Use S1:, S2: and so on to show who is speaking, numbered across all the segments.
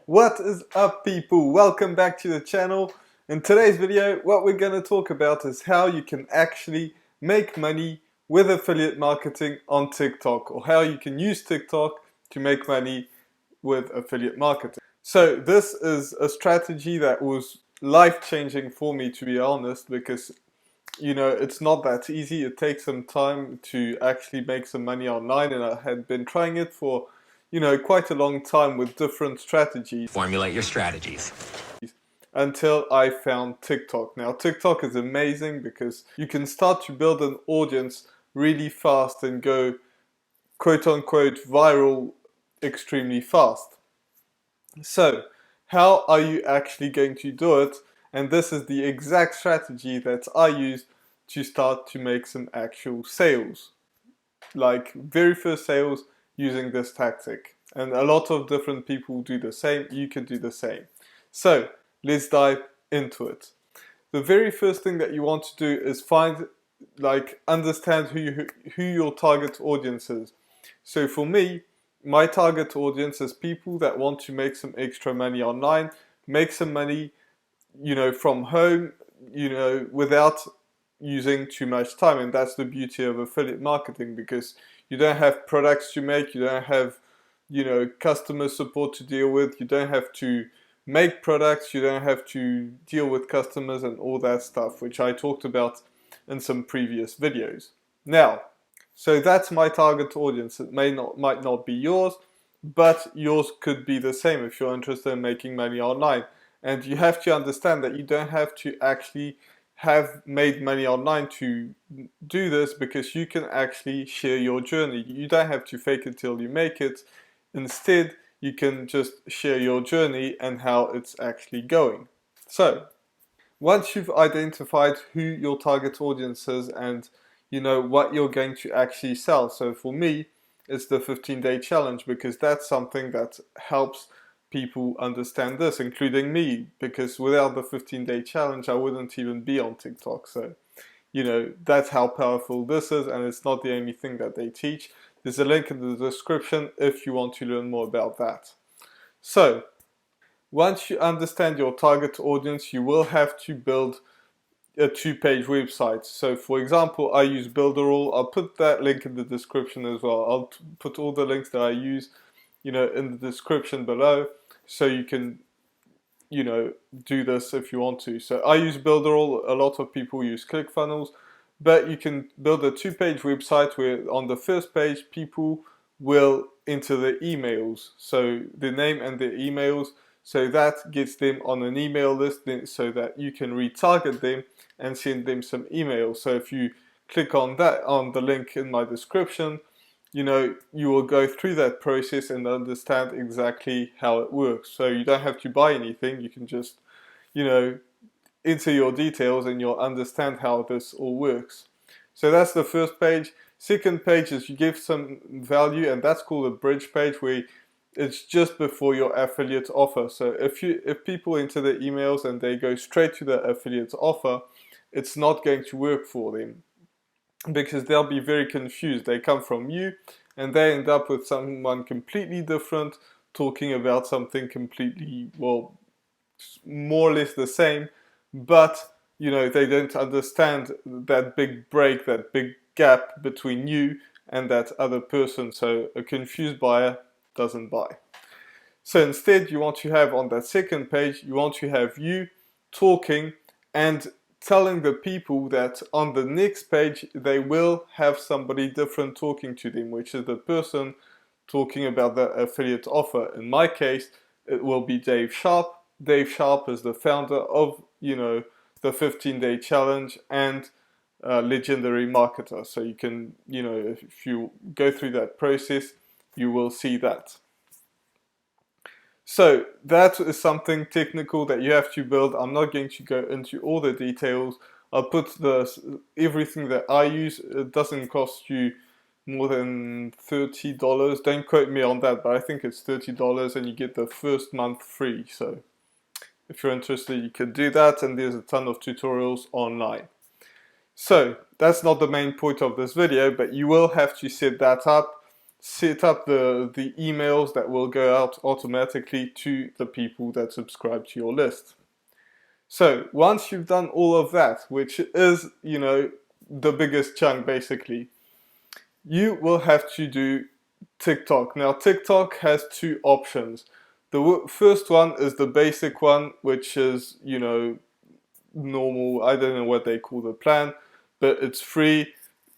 S1: What is up, people? Welcome back to the channel. In today's video, what we're going to talk about is how you can actually make money with affiliate marketing on TikTok, or how you can use TikTok to make money with affiliate marketing. So this is a strategy that was life-changing for me, to be honest, because it's not that easy. It takes some time to actually make some money online, and I had been trying it for quite a long time with different strategies.
S2: Formulate your strategies.
S1: Until I found TikTok. Now, TikTok is amazing because you can start to build an audience really fast and go quote-unquote viral extremely fast. So, how are you actually going to do it? And this is the exact strategy that I use to start to make some actual sales. Like very first sales using this tactic. And a lot of different people do the same. You can do the same. So let's dive into it. The very first thing that you want to do is understand who your target audience is. So for me, my target audience is people that want to make some extra money online, make some money, from home, without using too much time. And that's the beauty of affiliate marketing, because you don't have products to make, you don't have customer support to deal with, you don't have to make products, you don't have to deal with customers and all that stuff, which I talked about in some previous videos. Now, so that's my target audience. It might not be yours, but yours could be the same if you're interested in making money online. And you have to understand that you don't have to actually have made money online to do this, because you can actually share your journey. You don't have to fake it till you make it. Instead, you can just share your journey and how it's actually going. So, once you've identified who your target audience is and what you're going to actually sell. So for me, it's the 15-day challenge, because that's something that helps people understand this, including me, because without the 15-day challenge, I wouldn't even be on TikTok. So, that's how powerful this is, and it's not the only thing that they teach. There's a link in the description if you want to learn more about that. So, once you understand your target audience, you will have to build a 2-page website. So for example, I use Builderall. I'll put that link in the description as well. I'll put all the links that I use, in the description below, so you can, do this if you want to. So I use Builderall. A lot of people use ClickFunnels, but you can build a 2-page website where on the first page, people will enter their emails. So the name and their emails. So that gets them on an email list, so that you can retarget them and send them some emails. So if you click on that, on the link in my description, you will go through that process and understand exactly how it works. So you don't have to buy anything. You can just, enter your details and you'll understand how this all works. So that's the first page. Second page is you give some value, and that's called a bridge page, where it's just before your affiliate offer. So if people enter their emails and they go straight to the affiliate offer, it's not going to work for them, because they'll be very confused. They come from you and they end up with someone completely different, talking about something completely, well, more or less the same, but they don't understand that big break, that big gap between you and that other person. So a confused buyer doesn't buy. So instead, you want to have on that second page, you want to have you talking and telling the people that on the next page they will have somebody different talking to them, which is the person talking about the affiliate offer. In my case, it will be Dave Sharp. Dave Sharp is the founder of the 15-day challenge and Legendary Marketer. So you can, if you go through that process, you will see that. So that is something technical that you have to build. I'm not going to go into all the details. I'll put everything that I use. It doesn't cost you more than $30. Don't quote me on that, but I think it's $30, and you get the first month free. So if you're interested, you can do that, and there's a ton of tutorials online. So that's not the main point of this video, but you will have to set that up. set up the emails that will go out automatically to the people that subscribe to your list. So once you've done all of that, which is, you know, the biggest chunk basically, you will have to do TikTok. Now TikTok has two options. The first one is the basic one, which is, you know, normal. I don't know what they call the plan, but it's free.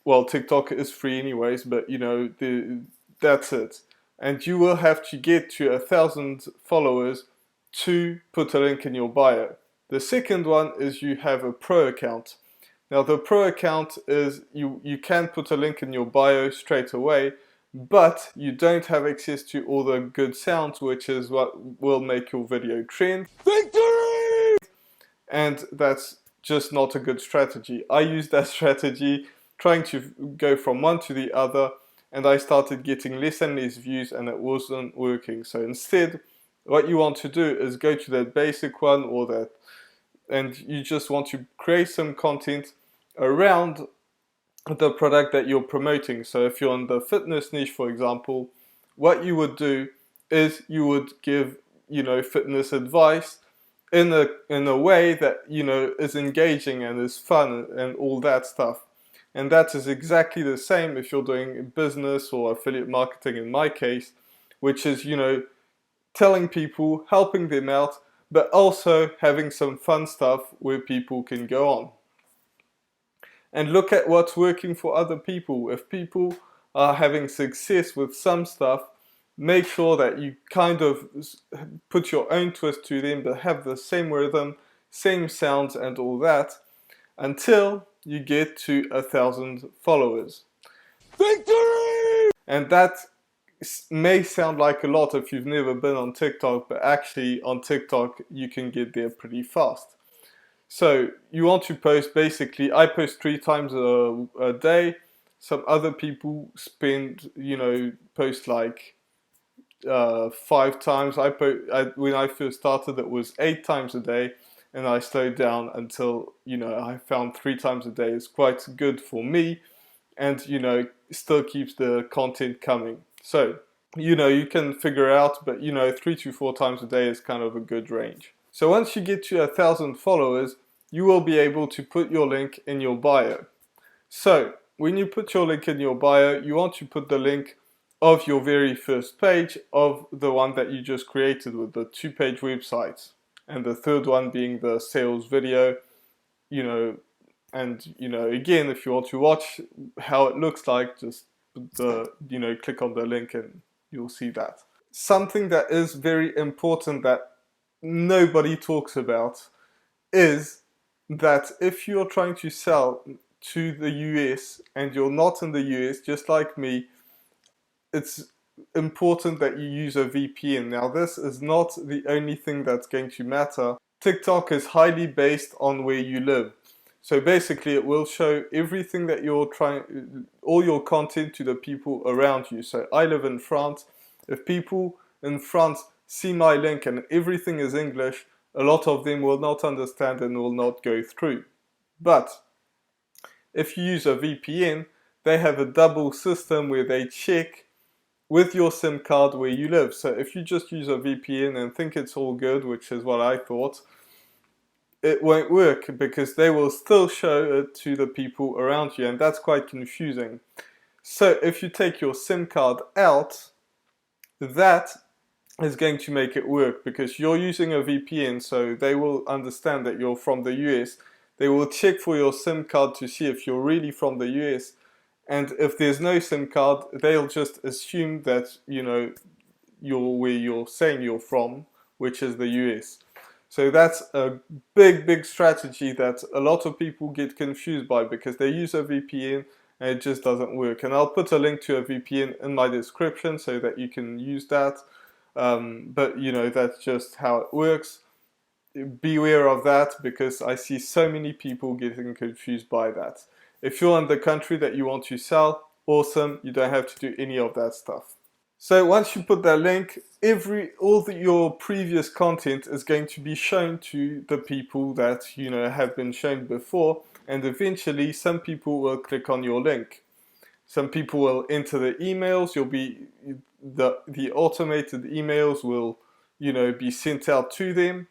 S1: Well, TikTok is free anyways, but you know, that's it. And you will have to get to 1,000 followers to put a link in your bio. The second one is you have a pro account. Now the pro account is you can put a link in your bio straight away, but you don't have access to all the good sounds, which is what will make your video trend. Victory! And that's just not a good strategy. I used that strategy trying to go from one to the other, and I started getting less and less views, and it wasn't working. So instead, what you want to do is go to that basic one or that, and you just want to create some content around the product that you're promoting. So if you're in the fitness niche, for example, what you would do is you would give, you know, fitness advice in a way that, you know, is engaging and is fun and all that stuff. And that is exactly the same if you're doing business or affiliate marketing in my case, which is, you know, telling people, helping them out, but also having some fun stuff where people can go on. And look at what's working for other people. If people are having success with some stuff, make sure that you kind of put your own twist to them, but have the same rhythm, same sounds and all that, until you get to 1,000 followers. Victory! And that may sound like a lot if you've never been on TikTok, but actually on TikTok you can get there pretty fast. So you want to post, basically, I post 3 times a day. Some other people spend, you know, post like 5 times. When I first started, it was 8 times a day, and I slowed down until, you know, I found 3 times a day is quite good for me, and, you know, still keeps the content coming. So, you know, you can figure out, but, you know, 3 to 4 times a day is kind of a good range. So once you get to 1,000 followers, you will be able to put your link in your bio. So when you put your link in your bio, you want to put the link of your very first page, of the one that you just created with the 2-page website, and the third one being the sales video, you know. And, you know, again, if you want to watch how it looks like, just you know, click on the link and you'll see that. Something that is very important that nobody talks about is that if you're trying to sell to the US and you're not in the US, just like me, it's important that you use a VPN. Now, this is not the only thing that's going to matter. TikTok is highly based on where you live. So basically it will show everything that you're all your content to the people around you. So I live in France. If people in France see my link and everything is English, a lot of them will not understand and will not go through. But if you use a VPN, they have a double system where they check with your SIM card where you live. So if you just use a VPN and think it's all good, which is what I thought, it won't work, because they will still show it to the people around you, and that's quite confusing. So if you take your SIM card out, that is going to make it work, because you're using a VPN, so they will understand that you're from the US. They will check for your SIM card to see if you're really from the US, and if there's no SIM card, they'll just assume that, you know, you're where you're saying you're from, which is the US. So that's a big strategy that a lot of people get confused by, because they use a VPN and it just doesn't work. And I'll put a link to a VPN in my description so that you can use that. But you know, that's just how it works. Beware of that, because I see so many people getting confused by that. If you're in the country that you want to sell, awesome, you don't have to do any of that stuff. So once you put that link, your previous content is going to be shown to the people that, you know, have been shown before, and eventually some people will click on your link. Some people will enter the emails. The automated emails will, be sent out to them,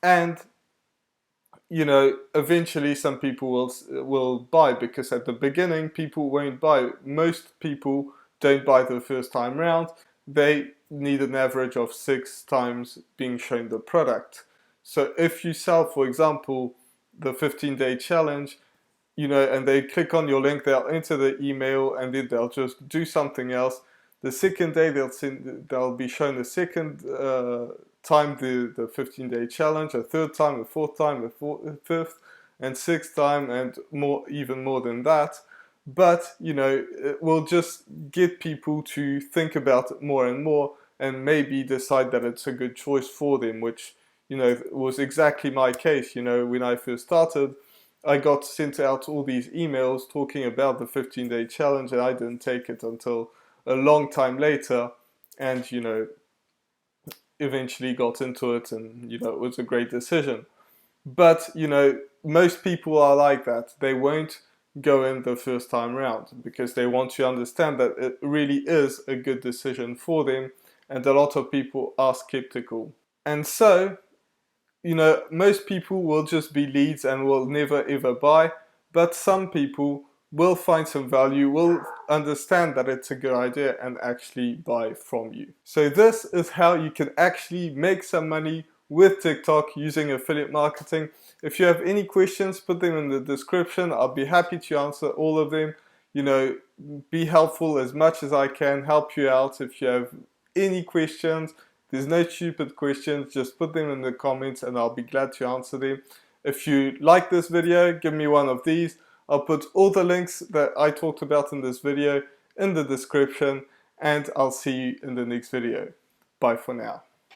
S1: and eventually some people will buy, because at the beginning people won't buy. Most people don't buy the first time round. They need an average of 6 times being shown the product. So if you sell, for example, the 15-day challenge, and they click on your link, they'll enter the email, and then they'll just do something else. The second day they'll be shown the second time the 15-day challenge, a third time, a fourth time, a fifth and sixth time, and even more than that. But it will just get people to think about it more and more, and maybe decide that it's a good choice for them, which was exactly my case. When I first started, I got sent out all these emails talking about the 15-day challenge, and I didn't take it until a long time later, and eventually got into it, and it was a great decision. But most people are like that. They won't go in the first time round because they want to understand that it really is a good decision for them, and a lot of people are skeptical. And so most people will just be leads and will never ever buy, but some people will find some value, will understand that it's a good idea, and actually buy from you. So this is how you can actually make some money with TikTok using affiliate marketing. If you have any questions, put them in the description. I'll be happy to answer all of them. Be helpful as much as I can, help you out. If you have any questions, there's no stupid questions, just put them in the comments and I'll be glad to answer them. If you like this video, give me one of these. I'll put all the links that I talked about in this video in the description, and I'll see you in the next video. Bye for now.